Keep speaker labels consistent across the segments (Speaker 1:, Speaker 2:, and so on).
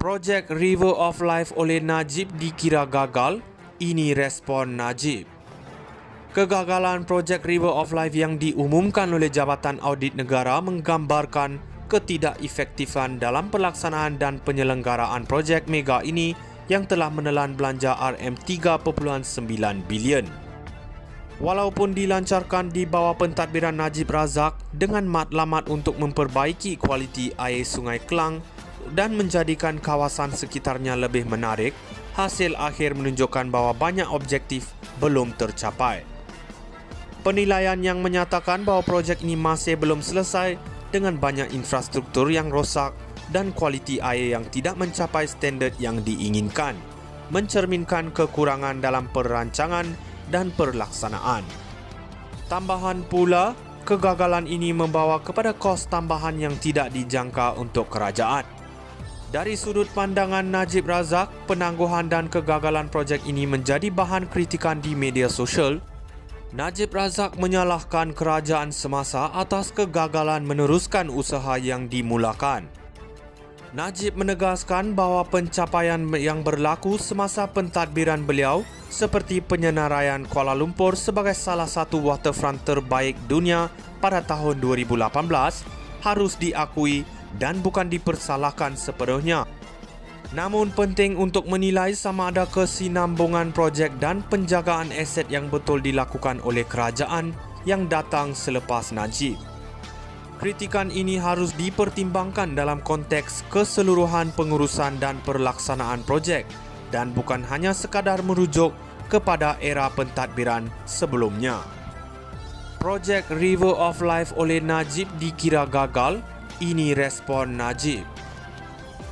Speaker 1: Projek River of Life oleh Najib dikira gagal, ini respon Najib. Kegagalan projek River of Life yang diumumkan oleh Jabatan Audit Negara menggambarkan ketidakefektifan dalam pelaksanaan dan penyelenggaraan projek mega ini yang telah menelan belanja RM3.9 bilion. Walaupun dilancarkan di bawah pentadbiran Najib Razak dengan matlamat untuk memperbaiki kualiti air Sungai Kelang dan menjadikan kawasan sekitarnya lebih menarik, hasil akhir menunjukkan bahawa banyak objektif belum tercapai. Penilaian yang menyatakan bahawa projek ini masih belum selesai dengan banyak infrastruktur yang rosak dan kualiti air yang tidak mencapai standard yang diinginkan, mencerminkan kekurangan dalam perancangan dan pelaksanaan. Tambahan pula, kegagalan ini membawa kepada kos tambahan yang tidak dijangka untuk kerajaan. Dari sudut pandangan Najib Razak, penangguhan dan kegagalan projek ini menjadi bahan kritikan di media sosial. Najib Razak menyalahkan kerajaan semasa atas kegagalan meneruskan usaha yang dimulakan. Najib menegaskan bahawa pencapaian yang berlaku semasa pentadbiran beliau seperti penyenaraian Kuala Lumpur sebagai salah satu waterfront terbaik dunia pada tahun 2018 harus diakui dan bukan dipersalahkan sepenuhnya. Namun penting untuk menilai sama ada kesinambungan projek dan penjagaan aset yang betul dilakukan oleh kerajaan yang datang selepas Najib. Kritikan ini harus dipertimbangkan dalam konteks keseluruhan pengurusan dan pelaksanaan projek dan bukan hanya sekadar merujuk kepada era pentadbiran sebelumnya. Projek River of Life oleh Najib dikira gagal, ini respon Najib.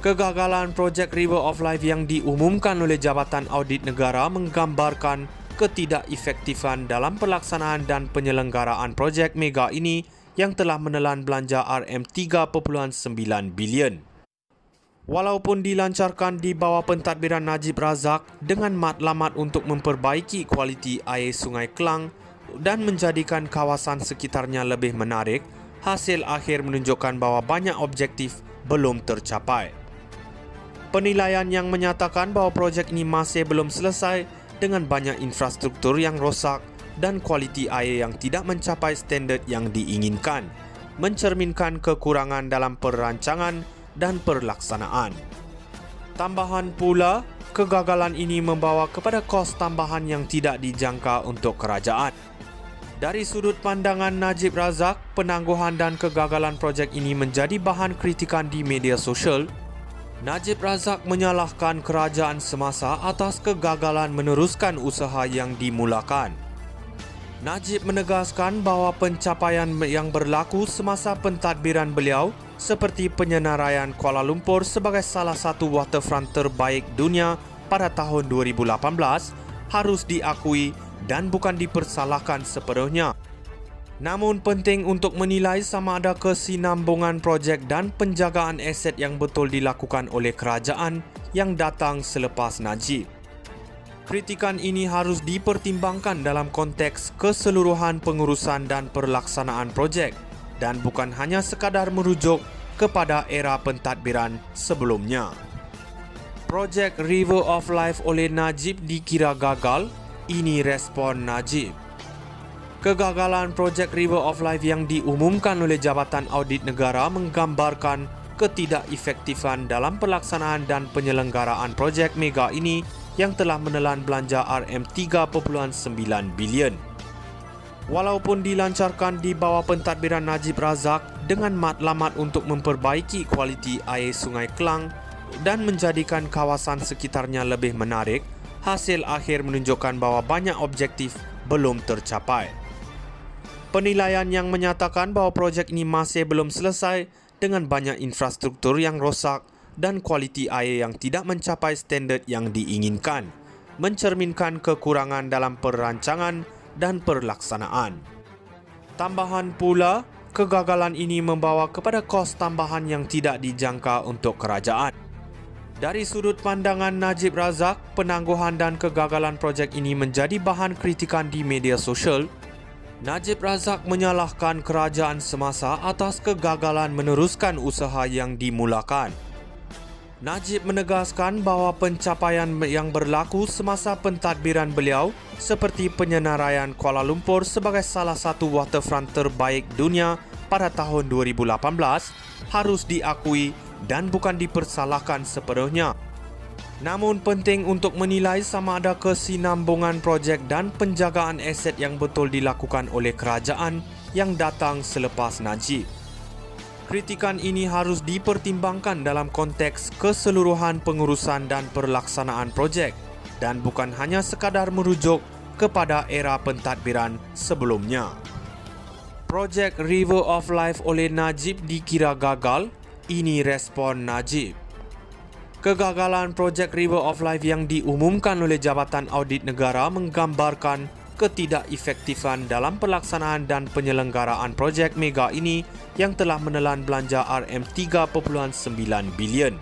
Speaker 1: Kegagalan projek River of Life yang diumumkan oleh Jabatan Audit Negara menggambarkan ketidakefektifan dalam pelaksanaan dan penyelenggaraan projek mega ini yang telah menelan belanja RM3.9 bilion. Walaupun dilancarkan di bawah pentadbiran Najib Razak dengan matlamat untuk memperbaiki kualiti air Sungai Kelang dan menjadikan kawasan sekitarnya lebih menarik, hasil akhir menunjukkan bahawa banyak objektif belum tercapai. Penilaian yang menyatakan bahawa projek ini masih belum selesai dengan banyak infrastruktur yang rosak dan kualiti air yang tidak mencapai standard yang diinginkan, mencerminkan kekurangan dalam perancangan dan pelaksanaan. Tambahan pula, kegagalan ini membawa kepada kos tambahan yang tidak dijangka untuk kerajaan. Dari sudut pandangan Najib Razak, penangguhan dan kegagalan projek ini menjadi bahan kritikan di media sosial. Najib Razak menyalahkan kerajaan semasa atas kegagalan meneruskan usaha yang dimulakan. Najib menegaskan bahawa pencapaian yang berlaku semasa pentadbiran beliau seperti penyenaraian Kuala Lumpur sebagai salah satu waterfront terbaik dunia pada tahun 2018 harus diakui dan bukan dipersalahkan sepenuhnya. Namun penting untuk menilai sama ada kesinambungan projek dan penjagaan aset yang betul dilakukan oleh kerajaan yang datang selepas Najib. Kritikan ini harus dipertimbangkan dalam konteks keseluruhan pengurusan dan pelaksanaan projek dan bukan hanya sekadar merujuk kepada era pentadbiran sebelumnya. Projek River of Life oleh Najib dikira gagal, ini respon Najib. Kegagalan projek River of Life yang diumumkan oleh Jabatan Audit Negara menggambarkan ketidakefektifan dalam pelaksanaan dan penyelenggaraan projek mega ini yang telah menelan belanja RM3.9 bilion. Walaupun dilancarkan di bawah pentadbiran Najib Razak dengan matlamat untuk memperbaiki kualiti air Sungai Kelang dan menjadikan kawasan sekitarnya lebih menarik, hasil akhir menunjukkan bahawa banyak objektif belum tercapai. Penilaian yang menyatakan bahawa projek ini masih belum selesai dengan banyak infrastruktur yang rosak dan kualiti air yang tidak mencapai standard yang diinginkan, mencerminkan kekurangan dalam perancangan dan pelaksanaan. Tambahan pula, kegagalan ini membawa kepada kos tambahan yang tidak dijangka untuk kerajaan. Dari sudut pandangan Najib Razak, penangguhan dan kegagalan projek ini menjadi bahan kritikan di media sosial. Najib Razak menyalahkan kerajaan semasa atas kegagalan meneruskan usaha yang dimulakan. Najib menegaskan bahawa pencapaian yang berlaku semasa pentadbiran beliau seperti penyenaraian Kuala Lumpur sebagai salah satu waterfront terbaik dunia pada tahun 2018 harus diakui dan bukan dipersalahkan sepenuhnya. Namun penting untuk menilai sama ada kesinambungan projek dan penjagaan aset yang betul dilakukan oleh kerajaan yang datang selepas Najib. Kritikan ini harus dipertimbangkan dalam konteks keseluruhan pengurusan dan pelaksanaan projek dan bukan hanya sekadar merujuk kepada era pentadbiran sebelumnya. Projek River of Life oleh Najib dikira gagal, ini respon Najib. Kegagalan projek River of Life yang diumumkan oleh Jabatan Audit Negara menggambarkan ketidakefektifan dalam pelaksanaan dan penyelenggaraan projek mega ini yang telah menelan belanja RM3.9 bilion.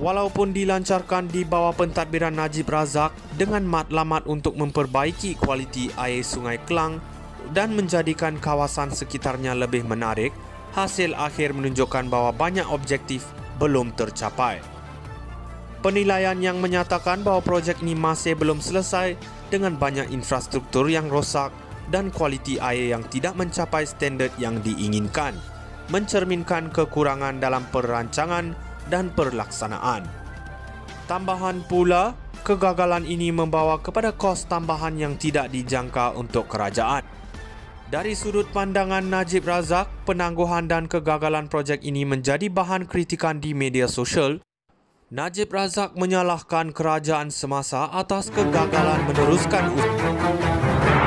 Speaker 1: Walaupun dilancarkan di bawah pentadbiran Najib Razak dengan matlamat untuk memperbaiki kualiti air Sungai Kelang dan menjadikan kawasan sekitarnya lebih menarik, hasil akhir menunjukkan bahawa banyak objektif belum tercapai. Penilaian yang menyatakan bahawa projek ini masih belum selesai dengan banyak infrastruktur yang rosak dan kualiti air yang tidak mencapai standard yang diinginkan, mencerminkan kekurangan dalam perancangan dan pelaksanaan. Tambahan pula, kegagalan ini membawa kepada kos tambahan yang tidak dijangka untuk kerajaan. Dari sudut pandangan Najib Razak, penangguhan dan kegagalan projek ini menjadi bahan kritikan di media sosial. Najib Razak menyalahkan kerajaan semasa atas kegagalan meneruskan usaha.